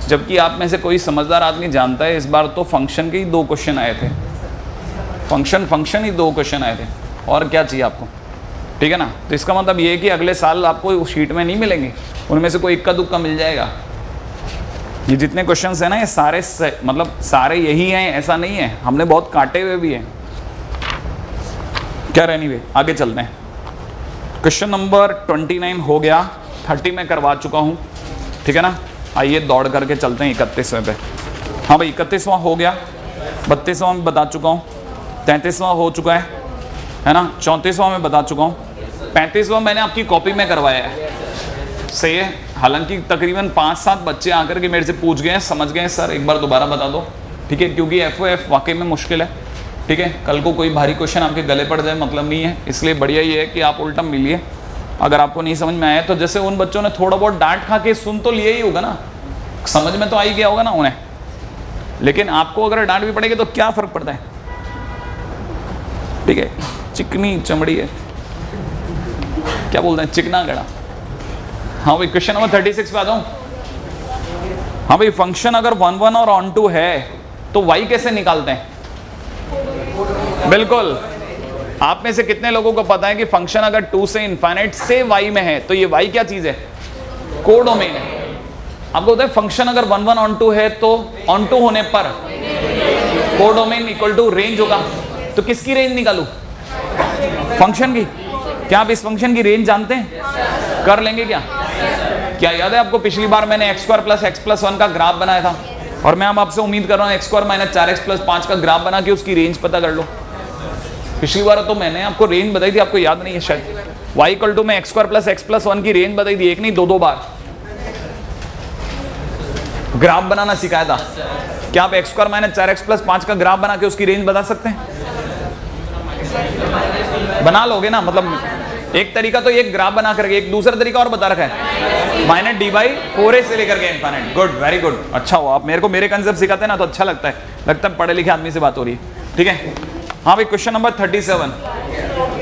जबकि आप में से कोई समझदार आदमी जानता है इस बार तो फंक्शन के ही 2 क्वेश्चन आए थे, फंक्शन ही 2 क्वेश्चन आए थे, और क्या चाहिए आपको, ठीक है ना। तो इसका मतलब ये है कि अगले साल आपको उस शीट में नहीं मिलेंगे, उनमें से कोई इक्का दुक्का मिल जाएगा। ये जितने क्वेश्चंस हैं ना, ये सारे मतलब सारे यही हैं ऐसा नहीं है, हमने बहुत काटे हुए भी हैं। क्या रहनी वे, आगे चलते हैं। क्वेश्चन नंबर 29 हो गया, 30 में करवा चुका हूँ, ठीक है ना। आइए दौड़ करके चलते हैं 31वें पे। हाँ भाई, 31वां हो गया, 32वां में बता चुका हूँ, 33वां हो चुका है ना, 34वां में बता चुका हूँ, 35वां मैंने आपकी कॉपी में करवाया है, सही है। हालांकि तकरीबन 5-7 बच्चे आकर के मेरे से पूछ गए हैं, समझ गए हैं सर एक बार दोबारा बता दो, ठीक है, क्योंकि FOF वाकई में मुश्किल है, ठीक है। कल को कोई भारी क्वेश्चन आपके गले पड़ जाए मतलब नहीं है, इसलिए बढ़िया ये है कि आप उल्टा मिलिए। अगर आपको नहीं समझ में आया तो जैसे उन बच्चों ने थोड़ा बहुत डांट खा के सुन तो लिया ही होगा ना, समझ में तो आ ही गया होगा ना उन्हें, लेकिन आपको अगर डांट भी पड़ेगी तो क्या फ़र्क पड़ता है, ठीक है। चिकनी चमड़ी है, क्या बोलते हैं, चिकना गड़ा। हाँ भाई, क्वेश्चन नंबर 36 पे आ जाऊँ। हाँ भाई, फंक्शन अगर 1 1 और ऑन टू है तो y कैसे निकालते हैं? बिल्कुल, आप में से कितने लोगों को पता है कि फंक्शन अगर 2 से इनफाइनाइट से y में है तो ये y क्या चीज है? कोडोमेन है। आपको पता है फंक्शन अगर 1 1 ऑन टू है तो ऑन टू होने पर कोडोमेन इक्वल टू रेंज होगा। तो किसकी रेंज निकालूं? फंक्शन की। क्या आप इस फंक्शन की रेंज जानते हैं? कर लेंगे क्या? क्या याद है आपको पिछली बार मैंने x² प्लस x प्लस 1 का ग्राफ बनाया था, और मैं अब आपसे उम्मीद कर रहा हूँ x² माइनस 4x प्लस 5 का ग्राफ बना के उसकी रेंज पता कर लो। पिछली बार तो मैंने आपको रेंज बताई थी, आपको याद नहीं है शायद। y इक्वल टू में x² प्लस x प्लस 1 की रेंज बताई थी, एक नहीं 2 बार ग्राफ बनाना सिखाया था। क्या आप x² माइनस 4x प्लस 5 का ग्राफ बना के उसकी रेंज बता सकते हैं? बना लोगे ना, मतलब एक तरीका तो ये ग्राफ बना करके, एक दूसरा तरीका और बता रखा है, माइनस d/4a से लेकर के इनफाइनाइट। गुड, वेरी गुड, अच्छा हो आप मेरे को मेरे कंसेप्ट सिखाते हैं ना तो अच्छा लगता है पढ़े लिखे आदमी से बात हो रही है, ठीक है। हाँ भाई, क्वेश्चन नंबर 37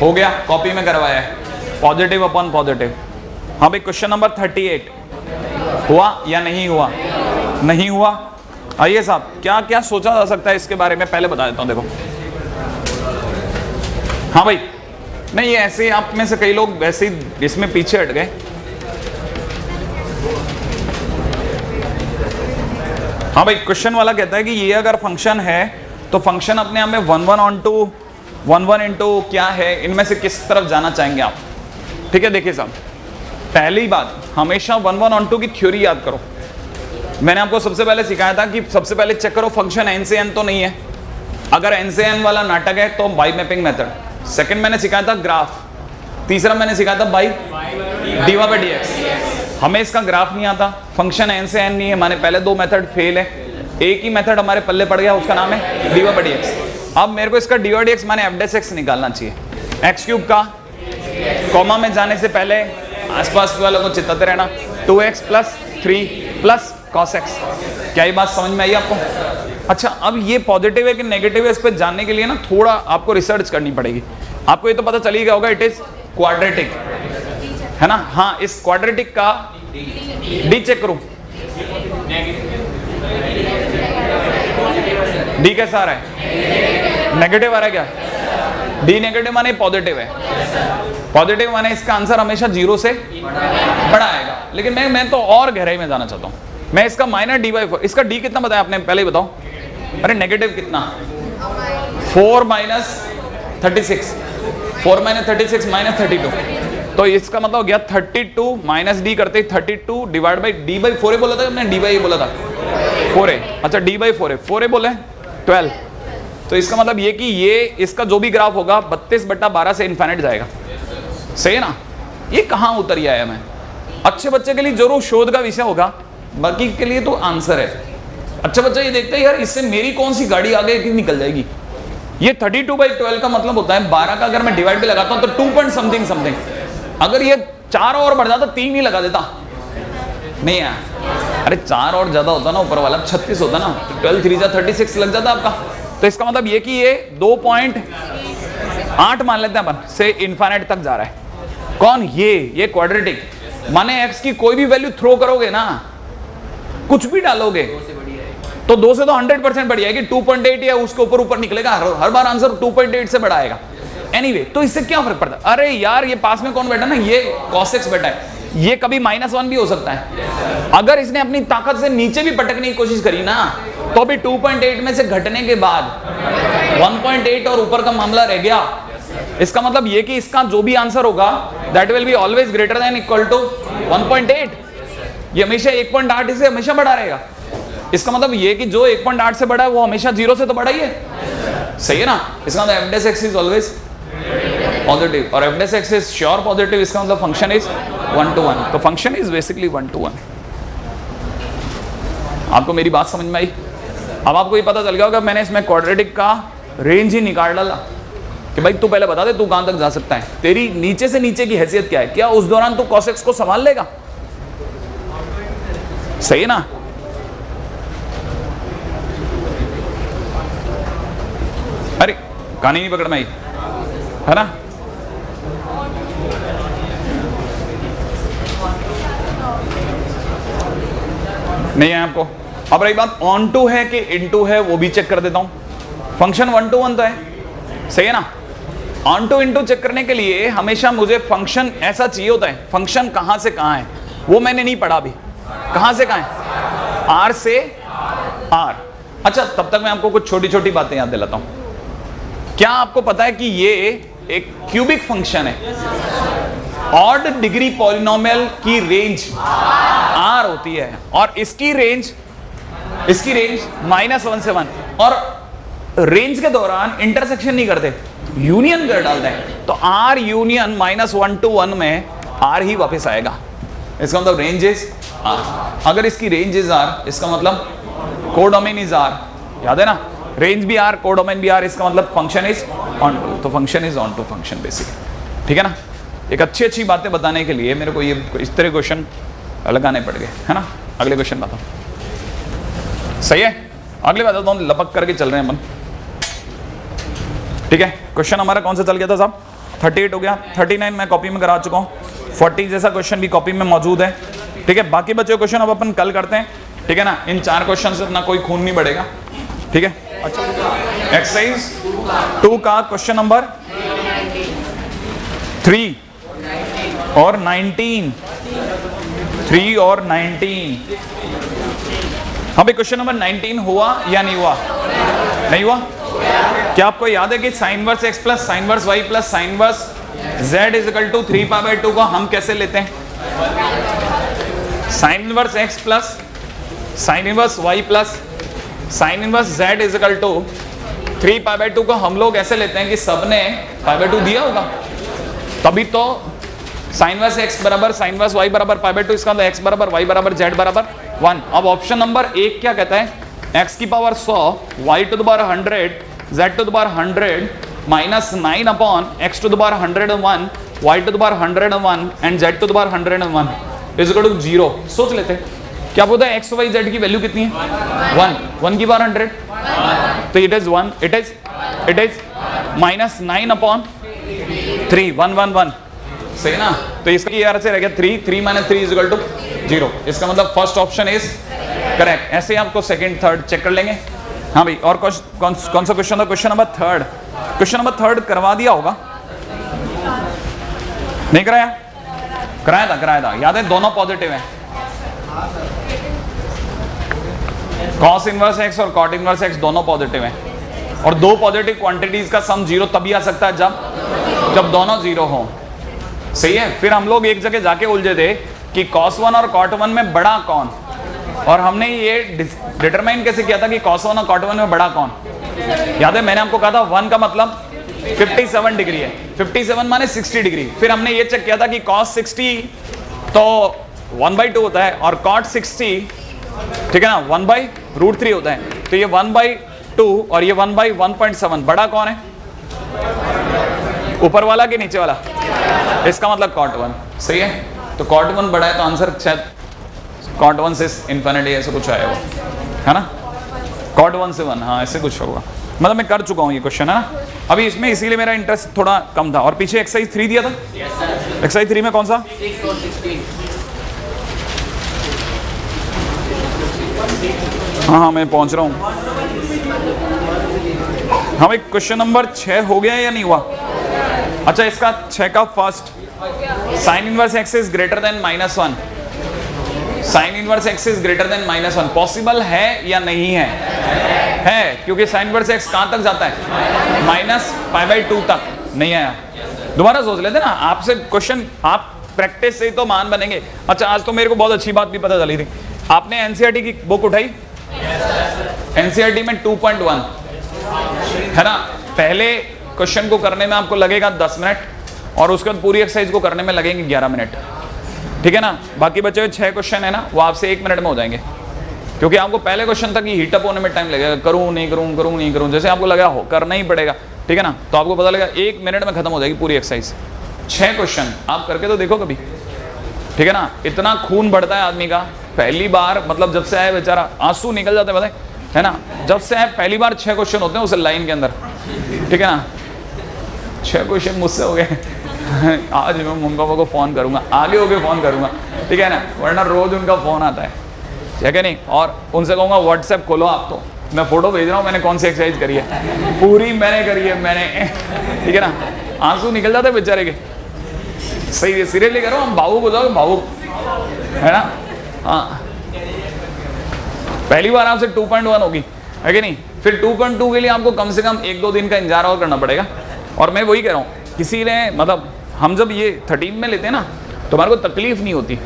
हो गया, कॉपी में करवाया है, पॉजिटिव अपॉन पॉजिटिव। हाँ भाई, क्वेश्चन नंबर 38 हुआ या नहीं हुआ? नहीं हुआ। आइए साहब, क्या क्या सोचा जा सकता है इसके बारे में पहले बता देता हूं। देखो, हाँ भाई, नहीं ये ऐसे ही आप में से कई लोग वैसे ही इसमें पीछे हट गए। हाँ भाई, क्वेश्चन वाला कहता है कि ये अगर फंक्शन है तो फंक्शन अपने आप में 1 1 ऑन टू 1 1 इंटू क्या है, इनमें से किस तरफ जाना चाहेंगे आप? ठीक है, देखिए साहब, पहली बात, हमेशा 1 1 ऑन टू की थ्योरी याद करो। मैंने आपको सबसे पहले सिखाया था कि सबसे पहले चेक करो फंक्शन n से n तो नहीं है, अगर n से n वाला नाटक है तो बाई मैपिंग मेथड। सेकंड मैंने सिखाया था ग्राफ, तीसरा मैंने सिखाया था बाई dy/dx। हमें इसका ग्राफ नहीं आता, फंक्शन n से n नहीं है, माने पहले 2 मेथड फेल है, एक ही मेथड हमारे पल्ले पड़ गया, उसका नाम है dy/dx। अब मेरे को इसका dy/dx माने f(x) निकालना चाहिए, x³ का कॉमा में जाने से पहले आसपास वालों को चिताते रहना, 2x plus 3 plus cos x। क्या ये बात समझ में आई आपको? अच्छा, अब ये पॉजिटिव है कि नेगेटिव है, इस पर जानने के लिए ना थोड़ा आपको रिसर्च करनी पड़ेगी। आपको ये तो पता चल ही गया होगा, इट इज क्वाड्रेटिक, है ना। हाँ, इस क्वाड्रेटिक का डी चेक करूं, डी कैसा आ रहा है? नेगेटिव आ रहा है क्या? डी नेगेटिव माने पॉजिटिव है, पॉजिटिव माने इसका आंसर हमेशा 0 से बड़ा आएगा। लेकिन मैं तो और गहराई में जाना चाहता हूं, मैं इसका माइनस d/4, इसका d कितना बताया आपने पहले ही बताओ। अरे नेगेटिव कितना? 4 माइनस 36, 4 माइनस 36 माइनस 32, तो इसका मतलब हो गया 32 माइनस डी करते 32 डिवाइड बाई d/4a बोला था, हमने d/a बोला था 4a। अच्छा, d/4a, 4a बोले 12, तो इसका मतलब ये कि ये इसका जो भी ग्राफ होगा 32/12 से इन्फिनिट जाएगा, सही है ना। ये कहाँ उतर ही आया मैं, अच्छे बच्चे के लिए जरूर शोध का विषय होगा, बाकी के लिए तो आंसर है। अच्छा बच्चा ये देखते हैं यार इससे मेरी कौन सी गाड़ी आगे की निकल जाएगी। ये 32/12 का मतलब होता है 12 का अगर मैं डिवाइड भी लगाता हूं तो 2 पॉइंट समथिंग समथिंग, अगर ये 4 और बढ़ जाता 3 ही लगा देता नहीं यार, अरे 4 और ज्यादा होता ना ऊपर वाला 36 होता ना, 12 3 36 लग जाता आपका। तो इसका मतलब ये कि ये 2.8 मान लेते हैं अपन से इनफाइनाइट तक जा रहा है। कौन, ये क्वाड्रेटिक, माने x की कोई भी वैल्यू थ्रो करोगे ना, कुछ भी डालोगे तो 2 से तो 100% बढ़ जाएगी, 2.8 या उसके ऊपर निकलेगा, हर बार आंसर 2.8 से बड़ा आएगा। एनीवे तो इससे क्या फर्क पड़ता है, अरे यार ये पास में कौन बैठा ना, ये cos x बैठा है, ये कभी -1 भी हो सकता है। अगर इसने अपनी ताकत से नीचे भी पटकने की कोशिश करी ना तो भी 2.8 में से घटने के बाद 1.8 और ऊपर का मामला रह गया। इसका मतलब ये कि इसका जो भी आंसर होगा that will be always greater than equal to 1.8, ये हमेशा 1.8 से हमेशा बड़ा रहेगा। इसका मतलब ये कि जो 1.8 से बड़ा है वो हमेशा 0 से तो बड़ा ही है, सही है ना। इसका मतलब f x is always positive और f x is sure positive, इसका मतलब फंक्शन इज 1 to 1, तो फंक्शन इज बेसिकली 1 to 1। आपको मेरी बात समझ में आई। अब आपको ये पता चल गया होगा मैंने इसमें क्वाड्रेटिक का रेंज ही निकाल डाला कि भाई तू पहले बता दे तू कहां तक जा सकता है, तेरी नीचे से नीचे की हैसियत क्या है, क्या उस दौरान तू cos x को संभाल लेगा, सही है ना। अरे कहानी नहीं पकड़ में आई है ना। नहीं है आपको। अब रही बात ऑन टू है कि इन टू है, वो भी चेक कर देता हूं। फंक्शन 1 to 1 तो है, सही है ना। Onto into check करने के लिए हमेशा मुझे फंक्शन ऐसा चाहिए होता है, फंक्शन कहां से कहां है वो मैंने नहीं पढ़ा अभी, कहां से कहां है, आर से आर। अच्छा तब तक मैं आपको कुछ छोटी छोटी बातें याद दिलाता हूं। क्या आपको पता है कि ये एक क्यूबिक फंक्शन है, ऑड डिग्री पॉलिनोमियल की रेंज आर होती है और इसकी रेंज -1 से 1, और रेंज के दौरान इंटरसेक्शन नहीं करते, यूनियन कर डालते हैं, तो आर यूनियन -1 to 1 में आर ही वापस आएगा। इसका मतलब रेंज इज आर। अगर इसकी रेंज इज आर इसका मतलब कोडोमेन इज आर, याद है ना, रेंज भी आर कोडोमेन भी आर, इसका मतलब फंक्शन इज ऑन टू, तो function is onto function basically, ठीक है ना। एक अच्छी बातें बताने के लिए मेरे को ये इस तरह क्वेश्चन लगाने पड़ गए, है ना। अगले क्वेश्चन बताओ, सही है। अगले बताता हूँ, लपक करके चल रहे हैं अपन, ठीक है। क्वेश्चन हमारा कौन सा चल गया था साहब, 38 हो गया, 39 मैं कॉपी में करा चुका हूँ, 40 जैसा क्वेश्चन भी कॉपी में मौजूद है, ठीक है। बाकी बचे क्वेश्चन अब अपन कल करते हैं, ठीक है ना। इन 4 क्वेश्चन से अपना कोई खून नहीं बढ़ेगा, ठीक है। अच्छा एक्सरसाइज 2 का क्वेश्चन नंबर 3 और 19, 3 और 19। हाँ भाई क्वेश्चन नंबर 19 हुआ या नहीं हुआ, नहीं हुआ। क्या आपको याद है कि sine inverse x plus sine inverse y plus sine inverse z is equal to 3π/2 को हम कैसे लेते हैं, sine inverse x plus sine inverse y plus sine inverse z is equal to 3π/2 को हम लोग ऐसे लेते हैं कि सबने π/2 दिया होगा, तभी तो साइन वर्स x बराबर साइन वर्स y बराबर π/2, इसका मतलब x बराबर y बराबर z बराबर 1। अब ऑप्शन नंबर 1 क्या कहता है, x की power 100 y to the power 100 z to the power 100 minus 9 upon x to the power 101 y to the power 101 and z to the power 101 is equal to 0। सोच लेते हैं क्या पता है x y z की value कितनी है, 1 की पावर 100, तो it is 1, it is minus 9 upon 3 111, सही ना। तो इसका यार से रह गया 3 माइनस 3 इज इक्वल टू 0, इसका मतलब फर्स्ट ऑप्शन इज करेक्ट। ऐसे आपको सेकंड थर्ड चेक कर लेंगे। हाँ भाई और कौन सा क्वेश्चन था, क्वेश्चन नंबर 3, क्वेश्चन नंबर 3 करवा दिया होगा, नहीं कराया, कराया था, याद है दोनों पॉजिटिव हैं, cos इनवर्स x और cot इनवर्स x दोनों पॉजिटिव हैं, और दो पॉजिटिव क्वांटिटीज का सम 0 तभी आ सकता है जब दोनों 0 हो, सही है। फिर हम लोग एक जगह जाके उलझे थे कि cos 1 और cot 1 में बड़ा कौन, और हमने ये डिटरमाइन कैसे किया था कि cos 1 और cot 1 में बड़ा कौन, याद है मैंने आपको कहा था 1 का मतलब 57 डिग्री है, 57 माने 60 डिग्री। फिर हमने ये चेक किया था कि cos 60 तो 1/2 होता है और cot 60 ठीक है ना 1/√3 होता है। तो ये 1/2 और ये 1/1.7 बड़ा कौन है, ऊपर वाला कि नीचे वाला? इसका मतलब cot 1 सही है। तो cot 1 बड़ा है तो आंसर शायद cot 1 से इन्फिनिटी ऐसे कुछ आएगा, है ना? cot 1 से 1, हाँ ऐसे कुछ होगा। मतलब मैं कर चुका हूँ ये क्वेश्चन, है ना? अभी इसमें इसीलिए मेरा इंटरेस्ट थोड़ा कम था। और पीछे एक्सरसाइज 3 दिया था। एक्सरसाइज 3 में कौन सा? 6 और 16। हाँ मैं पहुंच रहा हूँ। हाँ भाई क्वेश्चन नंबर 6 हो गया या नहीं हुआ? अच्छा इसका 6 का first, sign inverse x is greater than -1, sign inverse x is greater than -1 possible है या नहीं है? है, क्योंकि साइन इनवर्स एक्स कहां तक जाता है? -π/2 तक। नहीं आया, दोबारा सोच लेते ना, आपसे क्वेश्चन, आप प्रैक्टिस से ही तो मान बनेंगे। अच्छा आज तो मेरे को बहुत अच्छी बात भी पता चली थी, आपने एनसीईआरटी की बुक उठाई? एनसीईआरटी में 2.1 है ना, पहले क्वेश्चन को करने में आपको लगेगा 10 मिनट और उसके बाद पूरी एक्सरसाइज को करने में लगेंगे 11 मिनट, ठीक है ना? बाकी बचे हुए 6 क्वेश्चन है ना, वो आपसे 1 मिनट में हो जाएंगे, क्योंकि आपको पहले क्वेश्चन तक ही हीटअप होने में टाइम लगेगा, करूं नहीं करूं, करूं नहीं करूं, जैसे आपको लगा हो करना ही पड़ेगा, ठीक है ना? तो आपको पता लगेगा 1 मिनट में खत्म हो जाएगी पूरी एक्सरसाइज। 6 क्वेश्चन आप करके तो देखो कभी, ठीक है ना? इतना खून बढ़ता है आदमी का, पहली बार मतलब जब से आए बेचारा आंसू निकल जाते हैं, है ना? जब से आए पहली बार 6 क्वेश्चन होते हैं उस लाइन के अंदर, ठीक है ना? 6 क्वेश्चन मुझसे हो गए। आज मैं मम्मी पापा को फ़ोन करूंगा, आगे होके फ़ोन करूंगा, ठीक है ना? वरना रोज उनका फ़ोन आता है, ठीक है नहीं? और उनसे कहूँगा व्हाट्सएप खोलो आप, तो मैं फोटो भेज रहा हूँ मैंने कौन सी एक्सरसाइज करी है, पूरी मैंने करी है मैंने, ठीक है ना? आंसू निकल जाते बेचारे के। सही है, सीरियसली करो, हम भावुक हो जाओगे, भावुक, है ना? हाँ पहली बार आपसे 2.1 होगी, है कि नहीं? फिर 2.2 के लिए आपको कम से कम 1-2 दिन का इंतजार और करना पड़ेगा। और मैं वही कह रहा हूँ, किसी ने मतलब हम जब ये 13 में लेते हैं ना तो हमारे को तकलीफ नहीं होती।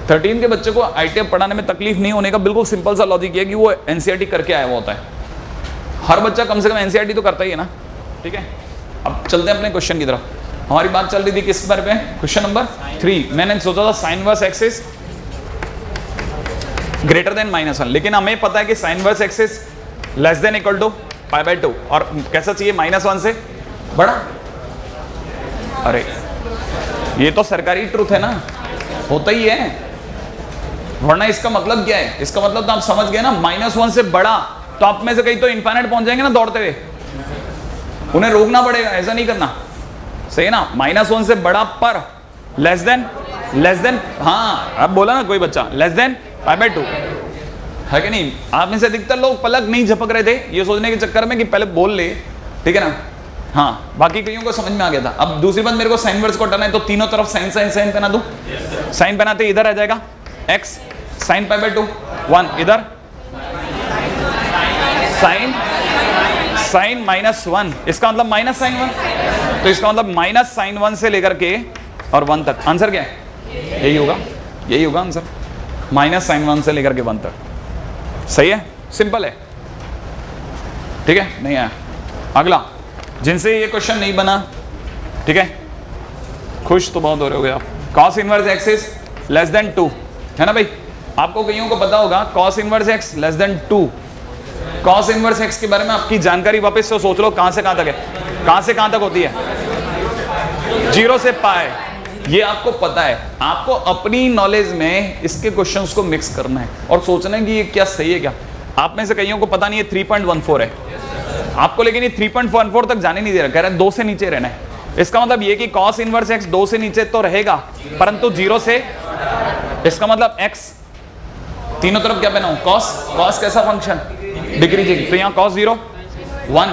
13 के बच्चे को आईटीएफ पढ़ाने में तकलीफ नहीं होने का बिल्कुल सिंपल सा लॉजिक है कि वो एनसीईआरटी करके आया हुआ होता है। हर बच्चा कम से कम एनसीईआरटी तो करता ही है ना, ठीक है? अब चलते हैं अपने क्वेश्चन की तरफ। हमारी बात चल रही थी किस बारे पे? Question number 3। मैंने सोचा था sine inverse x is greater than -1, लेकिन हमें पता है कि sine inverse x is less than equal to π/2 और कैसा चाहिए? -1 से बड़ा। अरे ये तो सरकारी ट्रुथ है ना, होता ही है, वरना इसका मतलब क्या है? इसका मतलब तो आप समझ गए ना, -1 से बड़ा तो आप में से कहीं तो इनफाइनाइट पहुंच जाएंगे ना दौड़ते हुए, उन्हें रोकना पड़ेगा, ऐसा नहीं करना, सही है ना? -1 से बड़ा पर लेस देन, हाँ अब बोला ना कोई बच्चा, लेस देन π/2, है कि नहीं? आप में से अधिकतर लोग पलक नहीं झपक रहे थे ये सोचने के चक्कर में कि पहले बोल ले, ठीक है ना? हाँ बाकी कईयों को समझ में आ गया था। अब दूसरी बात, मेरे को साइन इनवर्स को हटाना है तो तीनों तरफ साइन साइन साइन पहना दूं। साइन पहनाते इधर आ जाएगा x साइन π/2, 1 इधर साइन -1, इसका मतलब -sin1, तो इसका मतलब -sin1 से लेकर के और 1 तक। आंसर क्या है? यही होगा आंसर, -sin1 से लेकर के 1 तक। सही है, सिंपल है, ठीक है? नहीं आया। अगला, जिनसे ये क्वेश्चन नहीं बना, ठीक है, खुश तो बहुत हो रहे हो आप। cos inverse x is less then 2, है ना भाई? आपको कईयों को पता होगा cos inverse x less than 2। cos inverse x के बारे में आपकी जानकारी वापस से सोच लो, कहां से कहां तक है, कहां से कहां तक होती है? 0 से पाए, ये आपको पता है। आपको अपनी नॉलेज में इसके क्वेश्चंस को मिक्स करना है और सोचना है कि ये क्या सही है क्या। आप में से कईयों को पता नहीं है 3.14 है आपको, लेकिन ये 3.14 तक जाने नहीं दे रहा, कह रहा है 2 से नीचे रहना है। इसका मतलब ये कि cos इनवर्स x 2 से नीचे तो रहेगा, परंतु 0 से, इसका मतलब x तीनों तरफ क्या पहना हूं? cos कैसा फंक्शन? डिक्रीजिंग, तो यहाँ cos 0 1,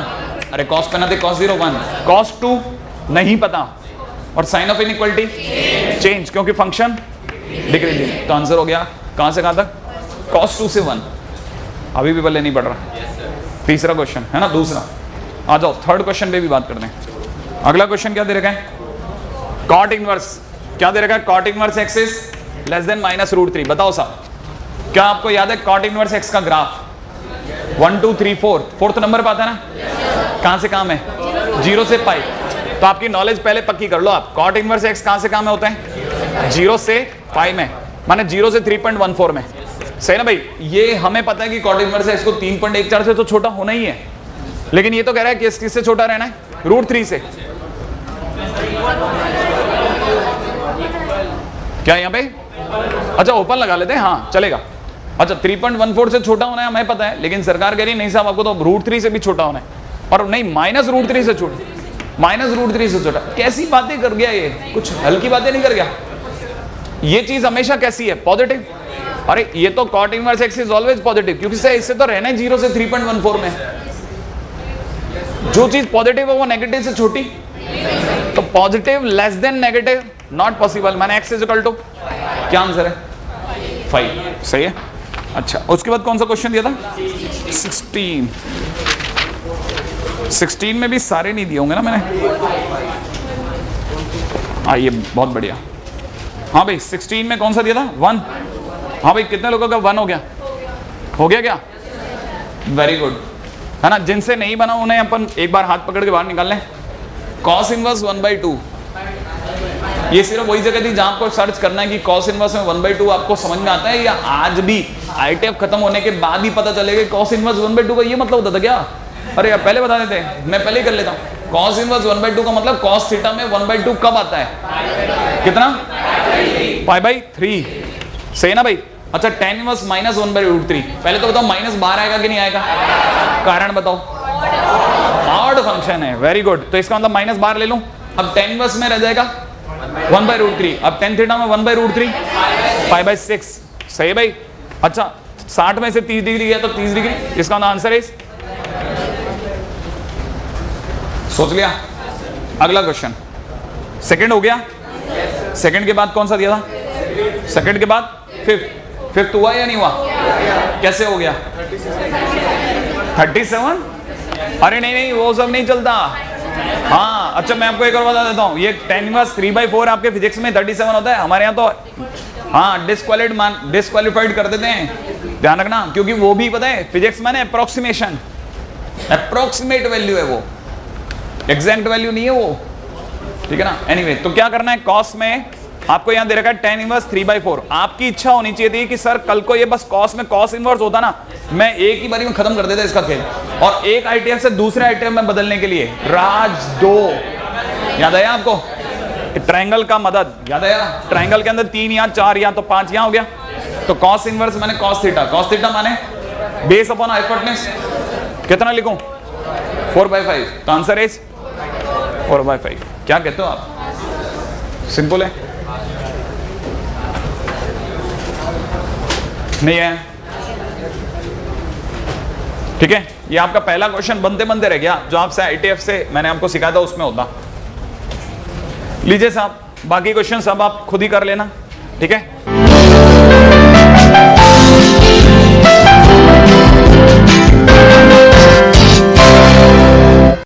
अरे cos पहनाते cos 0 1, cos 2 नहीं पता, और साइन ऑफ इनइक्वालिटी चेंज, क्योंकि फंक्शन डिक्रीजिंग। तो आंसर हो गया कहां से कहां तक? cos 2 से 1। अभी भी बल्ले नहीं पड़ रहा। तीसरा क्वेश्चन है ना, दूसरा। आ जाओ थर्ड क्वेश्चन पे भी बात करते हैं। अगला क्वेश्चन क्या दे रखा है? cot इनवर्स, क्या दे रखा है? cot inverse x is less then -√3। बताओ साहब, क्या आपको याद है cot इनवर्स x का ग्राफ? 1 2 3 4, फोर्थ नंबर पे आता है ना, कहां से काम है, 0 से पाई। तो आपकी नॉलेज पहले पक्की कर लो आप, कॉट इनवर्स एक्स कहां से काम में होता है, 0 से पाई में, माने 0 से 3.14 में, सही ना भाई। ये हमें पता है कि कॉट इनवर्स एक्स को 3.14 से तो छोटा होना ही है, लेकिन ये तो कह रहा है कि किससे छोटा रहना है, √3 से। क्या यहाँ पे, अच्छा ओपन लगा लेते हैं, हाँ चलेगा। अच्छा 3.14 से छोटा होना है हमें पता है, लेकिन सरकार कह रही नहीं साहब आपको तो √3 से भी छोटा होना है, और नहीं -√3 से छोटा, -√3 से छोटा। कैसी बातें कर गया ये, कुछ हल्की बातें नहीं कर गया। ये चीज हमेशा कैसी है, पॉजिटिव। अरे ये तो cot inverse x is always positive, क्योंकि इससे तो रहना है 0 से 3.14 में। जो चीज पॉजिटिव है वो नेगेटिव से छोटी, तो positive less than negative not possible, माने एक्स इज इक्वल टू, क्या आंसर है 5, सही है। अच्छा उसके बाद कौन सा क्वेश्चन दिया था, 16 में भी सारे नहीं दिए होंगे ना मैंने, आइए बहुत बढ़िया। हाँ भाई 16 में कौन सा दिया था, 1। हाँ भाई कितने लोगों का 1 हो गया, हो गया क्या, वेरी गुड, है ना। जिनसे नहीं बना उन्हें अपन एक बार हाथ पकड़ के बाहर निकाल लें। कॉस इनवर्स 1/2, ये सिर्फ वही जगह थी जहां आपको सर्च करना है कि कॉस इनवर्स में 1/2 आपको समझ में आता है, या आज भी आईटीएफ खत्म होने के बाद ही पता चलेगा कॉस इनवर्स 1/2 का ये मतलब होता था क्या। अरे यार पहले बता देते हैं, मैं पहले ही कर लेता हूँ। कॉस इनवर्स 1/2 का मतलब कॉस थीटा में 1/2 कब आता है, कितना, π/3, सही ना भाई। अच्छा tan इनवर्स -1/√3, पहले तो बताओ माइनस बाहर आएगा कि नहीं आएगा, कारण बताओ, ऑड फंक्शन है, वेरी गुड। तो इसका मतलब माइनस बाहर ले लूं, अब tan इनवर्स में रह जाएगा 1/√3, अब tan थीटा में 1/√3, π/6, सही भाई। अच्छा 60 में से 30 डिग्री गया तो 30 डिग्री, इसका आंसर है, सोच लिया। अगला क्वेश्चन, सेकंड हो गया, सेकंड के बाद कौन सा दिया था, सेकंड के बाद फिफ्थ हुआ या नहीं हुआ, कैसे हो गया 37, अरे नहीं वो सब नहीं चलता। हाँ अच्छा मैं आपको एक और बता देता हूँ, ये tan इनवर्स 3/4 आपके फिजिक्स में 37 होता है, हमारे यहाँ तो हाँ डिस्क्वालिफाइड कर देते हैं, ध्यान रखना, क्योंकि वो भी पता है फिजिक्स माने अप्रोक्सीमेशन, अप्रोक्सीमेट वैल्यू है वो, एग्जैक्ट वैल्यू नहीं है वो, ठीक है ना। एनीवे तो क्या करना है, कॉस में आपको यहां दे रखा है tan इनवर्स 3/4। आपकी इच्छा होनी चाहिए थी कि सर कल को ये बस कॉस में कॉस इनवर्स होता ना, मैं एक ही बारी में खत्म कर देता इसका खेल, और एक आईटीएफ से दूसरे आईटीएफ में बदलने के लिए राज 2 याद आया आपको, ट्रायंगल का मदद याद आया, ट्रायंगल के अंदर 3 या 4 या तो 5 यहां हो गया, तो कॉस इनवर्स माने कॉस थीटा माने बेस अपॉन हाइपोटेन्यूज, कितना लिखूं 4/5, तो आंसर इज 4/5। क्या कहते हो आप, सिंपल है, नहीं है, ठीक है। ये आपका पहला क्वेश्चन बनते बनते रह गया, जो आपसे आईटीएफ से मैंने आपको सिखाया था उसमें होता। लीजिए साहब बाकी क्वेश्चन सब आप खुद ही कर लेना, ठीक है।